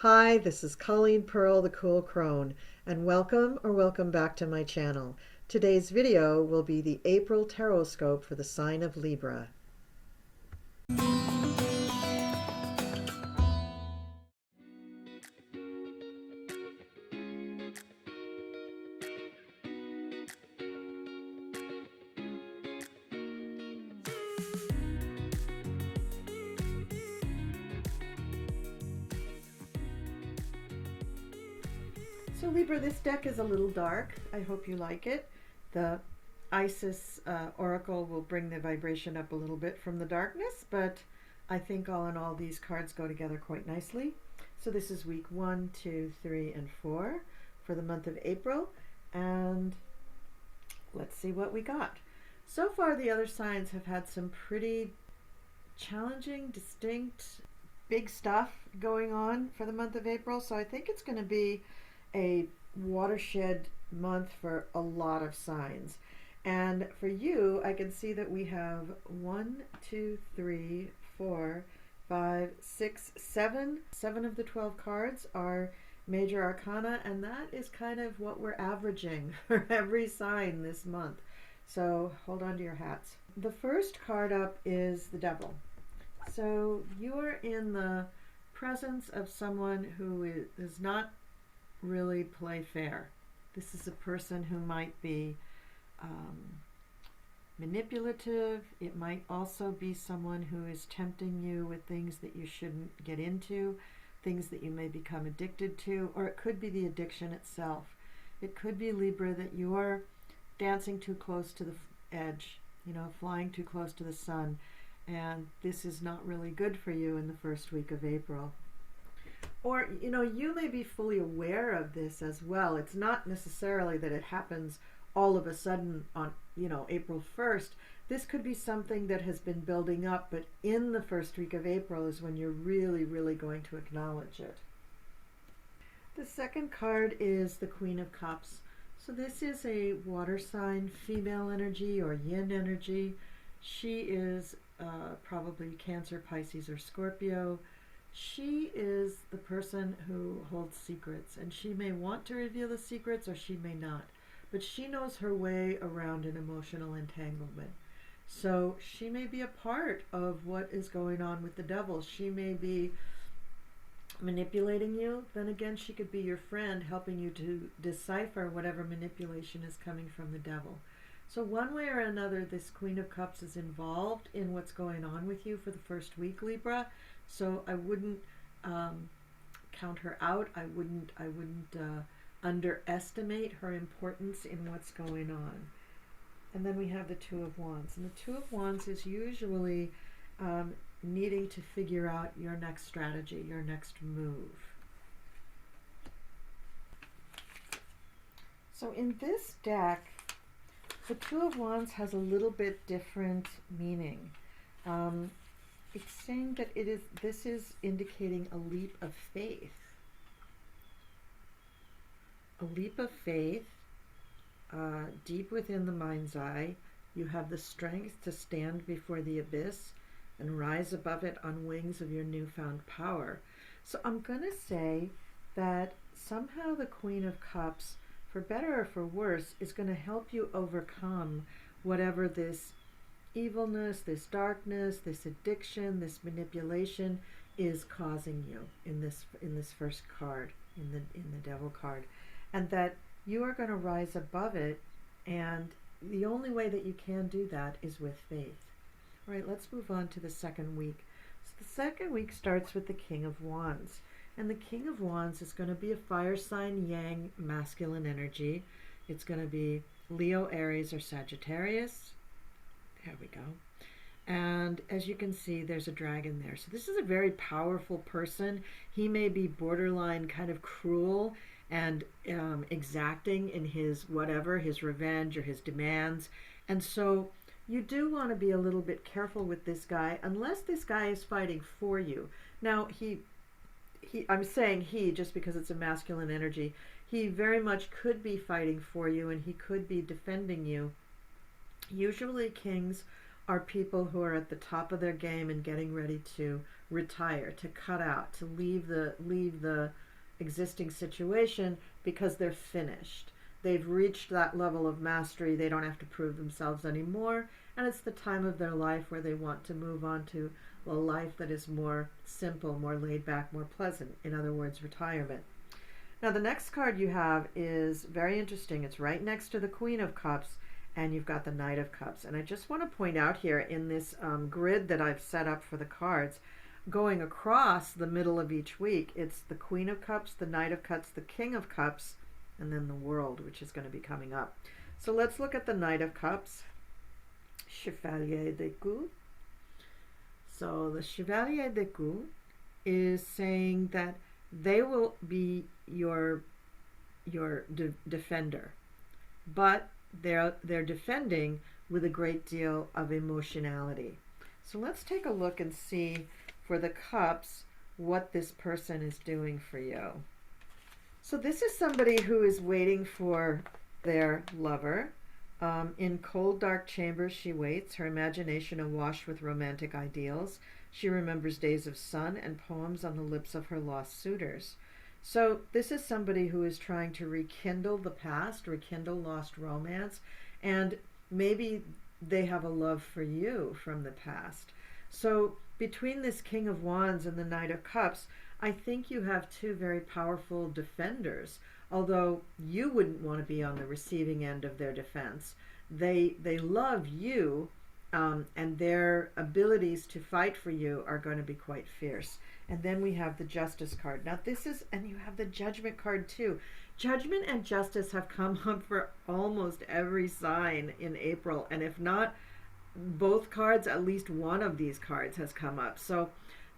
Hi, this is Colleen Pearl, the Cool Crone, and welcome back to my channel. Today's video will be the April Tarotscope for the sign of Libra. So Libra, this deck is a little dark. I hope you like it. The Isis Oracle will bring the vibration up a little bit from the darkness, but I think all in all these cards go together quite nicely. So this is week 1, 2, 3, and 4 for the month of April, and let's see what we got. So far the other signs have had some pretty challenging, distinct, big stuff going on for the month of April, so I think it's going to be a watershed month for a lot of signs. And for you, I can see that we have 1, 2, 3, 4, 5, 6, 7. 7 of the 12 cards are major arcana, and that is kind of what we're averaging for every sign this month. So hold on to your hats. The first card up is the Devil. So you are in the presence of someone who is not really play fair. This is a person who might be manipulative. It might also be someone who is tempting you with things that you shouldn't get into, things that you may become addicted to, or it could be the addiction itself. It could be, Libra, that you're dancing too close to the edge, flying too close to the sun, and this is not really good for you in the first week of April. Or, you may be fully aware of this as well. It's not necessarily that it happens all of a sudden on, April 1st. This could be something that has been building up, but in the first week of April is when you're really, really going to acknowledge it. The second card is the Queen of Cups. So this is a water sign, female energy or yin energy. She is probably Cancer, Pisces, or Scorpio. She is the person who holds secrets, and she may want to reveal the secrets or she may not, but she knows her way around an emotional entanglement. So she may be a part of what is going on with the Devil. She may be manipulating you. Then again, she could be your friend, helping you to decipher whatever manipulation is coming from the Devil. So one way or another, this Queen of Cups is involved in what's going on with you for the first week, Libra. So I wouldn't count her out. I wouldn't underestimate her importance in what's going on. And then we have the Two of Wands. And the Two of Wands is usually needing to figure out your next strategy, your next move. So in this deck, the Two of Wands has a little bit different meaning. It's saying that this is indicating a leap of faith. A leap of faith, deep within the mind's eye. You have the strength to stand before the abyss and rise above it on wings of your newfound power. So I'm going to say that somehow the Queen of Cups, for better or for worse, is going to help you overcome whatever this evilness, this darkness, this addiction, this manipulation is causing you in this first card, in the Devil card, and that you are going to rise above it, and the only way that you can do that is with faith. All right, let's move on to the second week. So the second week starts with the King of Wands, and the King of Wands is going to be a fire sign, yang, masculine energy. It's going to be Leo, Aries, or Sagittarius. There we go. And as you can see, there's a dragon there. So this is a very powerful person. He may be borderline kind of cruel and exacting in his revenge or his demands. And so you do want to be a little bit careful with this guy, unless this guy is fighting for you. Now, I'm saying he just because it's a masculine energy. He very much could be fighting for you, and he could be defending you. Usually kings are people who are at the top of their game and getting ready to retire, to cut out, to leave the existing situation because they're finished. They've reached that level of mastery. They don't have to prove themselves anymore, and it's the time of their life where they want to move on to a life that is more simple, more laid back, more pleasant. In other words, retirement. Now the next card you have is very interesting. It's right next to the Queen of Cups, and you've got the Knight of Cups. And I just want to point out here in this grid that I've set up for the cards, going across the middle of each week, it's the Queen of Cups, the Knight of Cups, the King of Cups, and then the World, which is going to be coming up. So let's look at the Knight of Cups, Chevalier de Coups. So the Chevalier de Coups is saying that they will be your defender, but they're defending with a great deal of emotionality. So let's take a look and see for the cups what this person is doing for you. So this is somebody who is waiting for their lover. In cold, dark chambers she waits, her imagination awash with romantic ideals. She remembers days of sun and poems on the lips of her lost suitors. So this is somebody who is trying to rekindle the past, rekindle lost romance, and maybe they have a love for you from the past. So between this King of Wands and the Knight of Cups, I think you have two very powerful defenders. Although you wouldn't want to be on the receiving end of their defense. They love you, and their abilities to fight for you are going to be quite fierce. And then we have the Justice card. Now this is, and you have the Judgment card too. Judgment and Justice have come up for almost every sign in April, and if not both cards, at least one of these cards has come up. So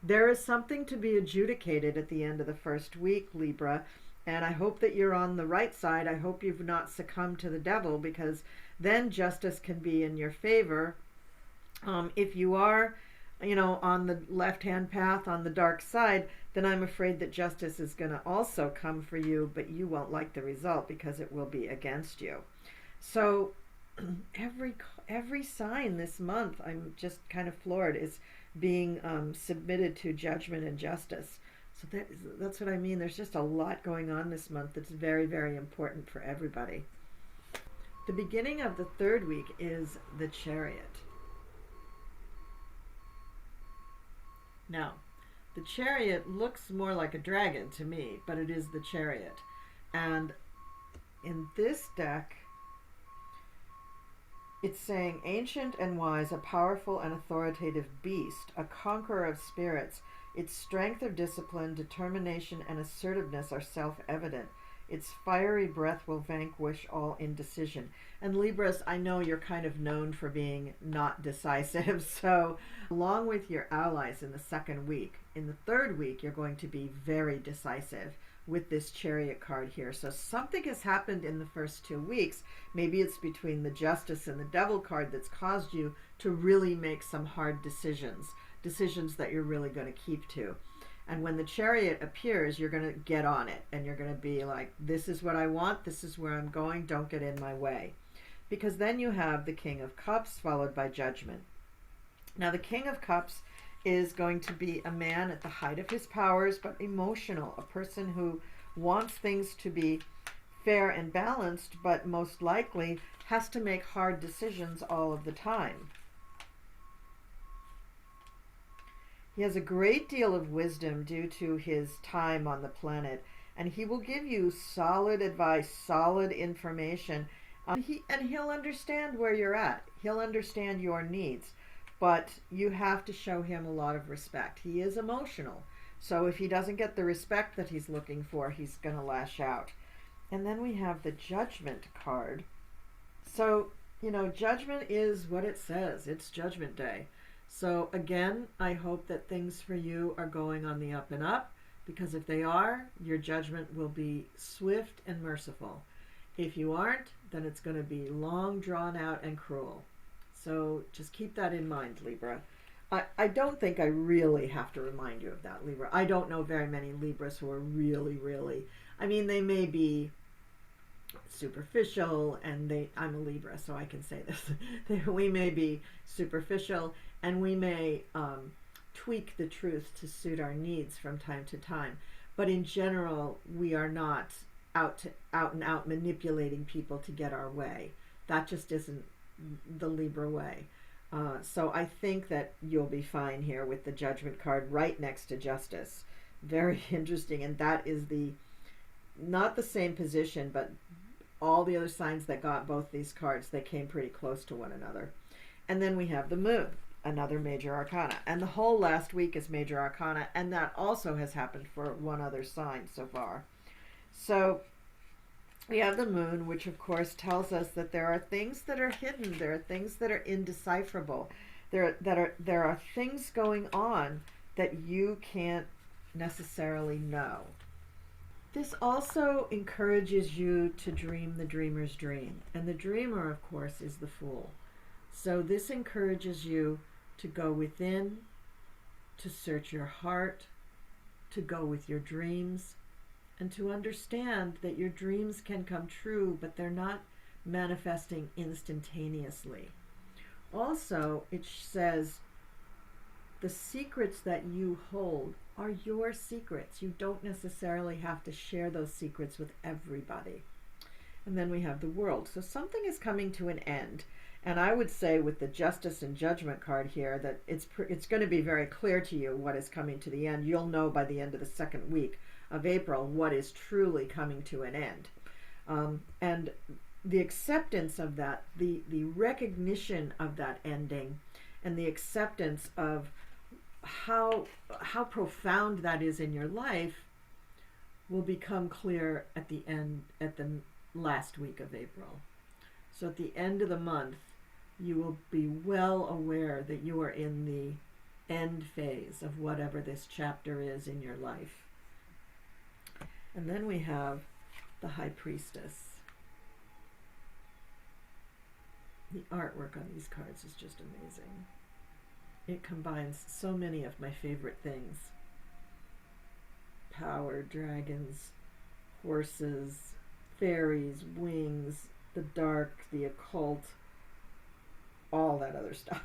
there is something to be adjudicated at the end of the first week, Libra. And I hope that you're on the right side. I hope you've not succumbed to the devil, because then justice can be in your favor. If you are, on the left-hand path, on the dark side, then I'm afraid that justice is going to also come for you, but you won't like the result because it will be against you. So every sign this month, I'm just kind of floored, is being submitted to judgment and justice. So that's what I mean. There's just a lot going on this month that's very, very important for everybody. The beginning of the third week is the Chariot. Now, the Chariot looks more like a dragon to me, but it is the Chariot. And in this deck, it's saying, ancient and wise, a powerful and authoritative beast, a conqueror of spirits. Its strength of discipline, determination, and assertiveness are self-evident. Its fiery breath will vanquish all indecision. And Libras, I know you're kind of known for being not decisive, so along with your allies in the second week, in the third week, you're going to be very decisive with this Chariot card here. So something has happened in the first 2 weeks. Maybe it's between the Justice and the Devil card that's caused you to really make some hard decisions that you're really going to keep to. And when the Chariot appears, you're going to get on it, and you're going to be like, this is what I want, this is where I'm going, don't get in my way. Because then you have the King of Cups followed by Judgment. Now the King of Cups is going to be a man at the height of his powers, but emotional, a person who wants things to be fair and balanced, but most likely has to make hard decisions all of the time. He has a great deal of wisdom due to his time on the planet, and he will give you solid advice, solid information, and he'll understand where you're at. He'll understand your needs, but you have to show him a lot of respect. He is emotional, so if he doesn't get the respect that he's looking for, he's going to lash out. And then we have the Judgment card. So, Judgment is what it says. It's Judgment Day. So again, I hope that things for you are going on the up and up, because if they are, your judgment will be swift and merciful. If you aren't, then it's going to be long, drawn out, and cruel. So just keep that in mind, Libra. I don't think I really have to remind you of that, Libra. I don't know very many Libras who are really, they may be superficial, and I'm a Libra, so I can say this. We may be superficial, and we may tweak the truth to suit our needs from time to time. But in general, we are not out and out manipulating people to get our way. That just isn't the Libra way. So I think that you'll be fine here with the Judgment card right next to Justice. Very interesting, and that is not the same position, but all the other signs that got both these cards, they came pretty close to one another. And then we have the Moon, another major arcana. And the whole last week is major arcana, and that also has happened for one other sign so far. So we have the Moon, which of course tells us that there are things that are hidden, there are things that are indecipherable, there are things going on that you can't necessarily know. This also encourages you to dream the dreamer's dream. And the dreamer, of course, is the Fool. So this encourages you to go within, to search your heart, to go with your dreams, and to understand that your dreams can come true, but they're not manifesting instantaneously. Also, it says the secrets that you hold are your secrets. You don't necessarily have to share those secrets with everybody. And then we have the World. So something is coming to an end. And I would say with the Justice and Judgment card here that it's going to be very clear to you what is coming to the end. You'll know by the end of the second week of April what is truly coming to an end. And the acceptance of that, the recognition of that ending, and the acceptance of how profound that is in your life will become clear at the last week of April. So at the end of the month, you will be well aware that you are in the end phase of whatever this chapter is in your life. And then we have the High Priestess. The artwork on these cards is just amazing. It combines so many of my favorite things. Power, dragons, horses, fairies, wings, the dark, the occult, all that other stuff.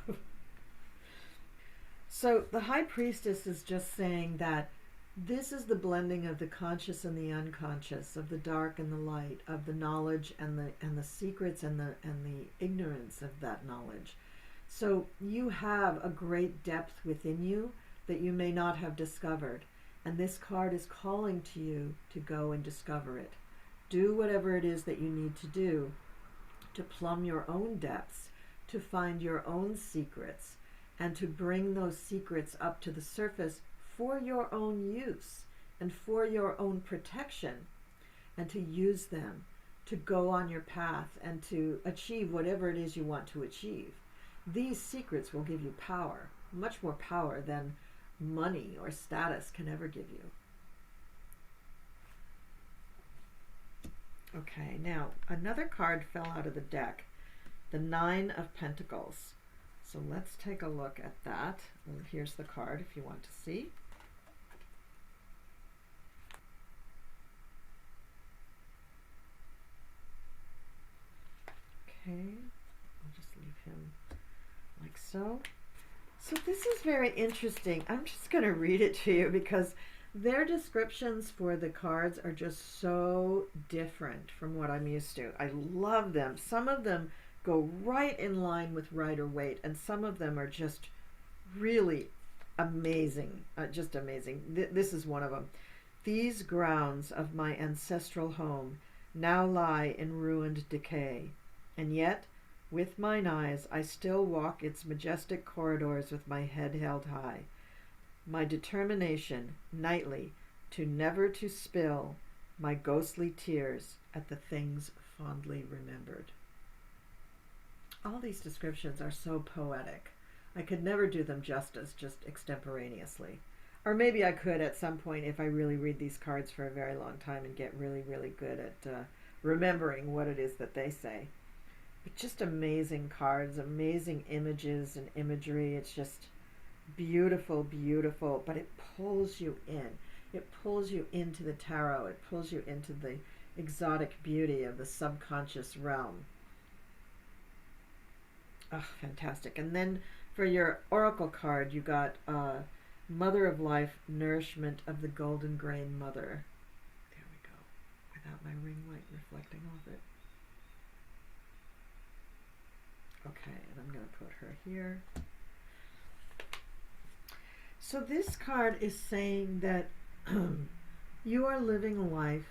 So the High Priestess is just saying that this is the blending of the conscious and the unconscious, of the dark and the light, of the knowledge and the secrets and the ignorance of that knowledge. So you have a great depth within you that you may not have discovered. And this card is calling to you to go and discover it. Do whatever it is that you need to do to plumb your own depths, to find your own secrets, and to bring those secrets up to the surface for your own use and for your own protection, and to use them to go on your path and to achieve whatever it is you want to achieve. These secrets will give you power, much more power than money or status can ever give you. Okay, now another card fell out of the deck, the Nine of Pentacles. So let's take a look at that. Well, here's the card if you want to see. Okay, I'll just leave him like so. So this is very interesting. I'm just going to read it to you because their descriptions for the cards are just so different from what I'm used to. I love them. Some of them go right in line with Rider-Waite, and some of them are just really amazing, just amazing. This is one of them. These grounds of my ancestral home now lie in ruined decay, and yet, with mine eyes, I still walk its majestic corridors with my head held high. My determination, nightly, to never to spill my ghostly tears at the things fondly remembered. All these descriptions are so poetic. I could never do them justice just extemporaneously. Or maybe I could at some point if I really read these cards for a very long time and get really, really good at remembering what it is that they say. But just amazing cards, amazing images and imagery. It's just beautiful, beautiful, but it pulls you in. It pulls you into the tarot. It pulls you into the exotic beauty of the subconscious realm. Oh, fantastic. And then for your oracle card, you got Mother of Life, Nourishment of the Golden Grain Mother. There we go. Without my ring light reflecting off it. Okay, and I'm going to put her here. So this card is saying that you are living a life,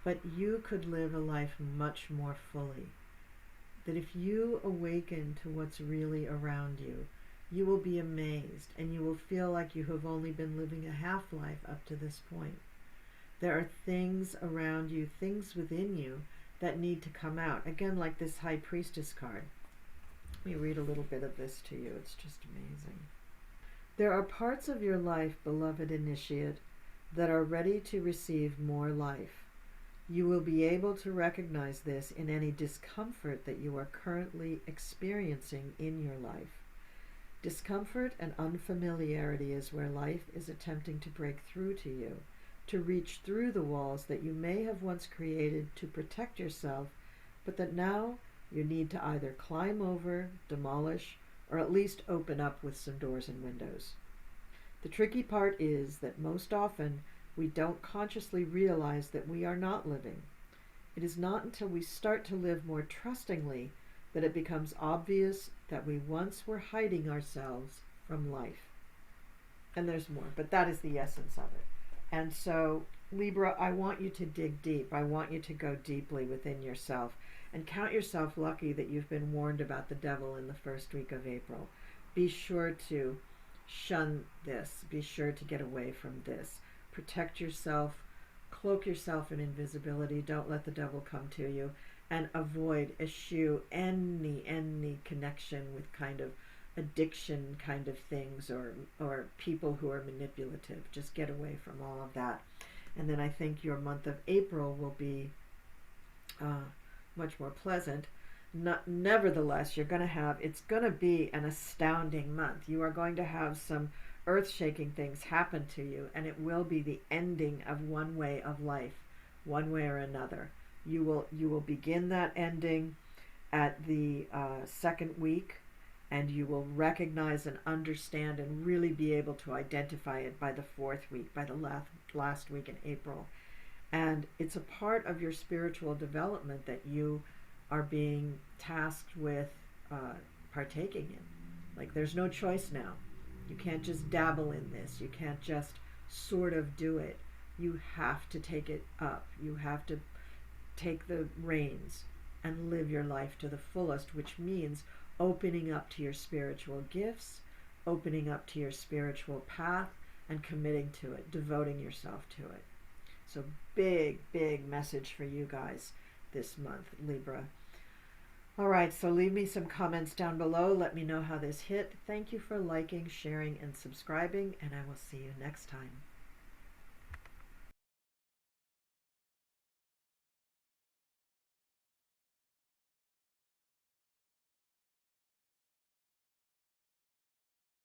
but you could live a life much more fully. That if you awaken to what's really around you, you will be amazed and you will feel like you have only been living a half-life up to this point. There are things around you, things within you that need to come out. Again, like this High Priestess card. Let me read a little bit of this to you. It's just amazing. There are parts of your life, beloved initiate, that are ready to receive more life. You will be able to recognize this in any discomfort that you are currently experiencing in your life. Discomfort and unfamiliarity is where life is attempting to break through to you, to reach through the walls that you may have once created to protect yourself, but that now you need to either climb over, demolish, or at least open up with some doors and windows. The tricky part is that most often we don't consciously realize that we are not living. It is not until we start to live more trustingly that it becomes obvious that we once were hiding ourselves from life. And there's more, but that is the essence of it. And so, Libra, I want you to dig deep. I want you to go deeply within yourself and count yourself lucky that you've been warned about the devil in the first week of April. Be sure to shun this. Be sure to get away from this. Protect yourself. Cloak yourself in invisibility. Don't let the devil come to you. And avoid, eschew any connection with kind of addiction kind of things or people who are manipulative. Just get away from all of that. And then I think your month of April will be much more pleasant. Nevertheless, it's going to be an astounding month. You are going to have some earth-shaking things happen to you, and it will be the ending of one way of life, one way or another. You will begin that ending at the second week, and you will recognize and understand and really be able to identify it by the fourth week, by the last week in April. And it's a part of your spiritual development that you are being tasked with partaking in. Like, there's no choice now. You can't just dabble in this. You can't just sort of do it. You have to take it up. You have to take the reins and live your life to the fullest, which means opening up to your spiritual gifts, opening up to your spiritual path, and committing to it, devoting yourself to it. So big message for you guys this month, Libra. All right, so leave me some comments down below. Let me know how this hit. Thank you for liking, sharing, and subscribing, and I will see you next time.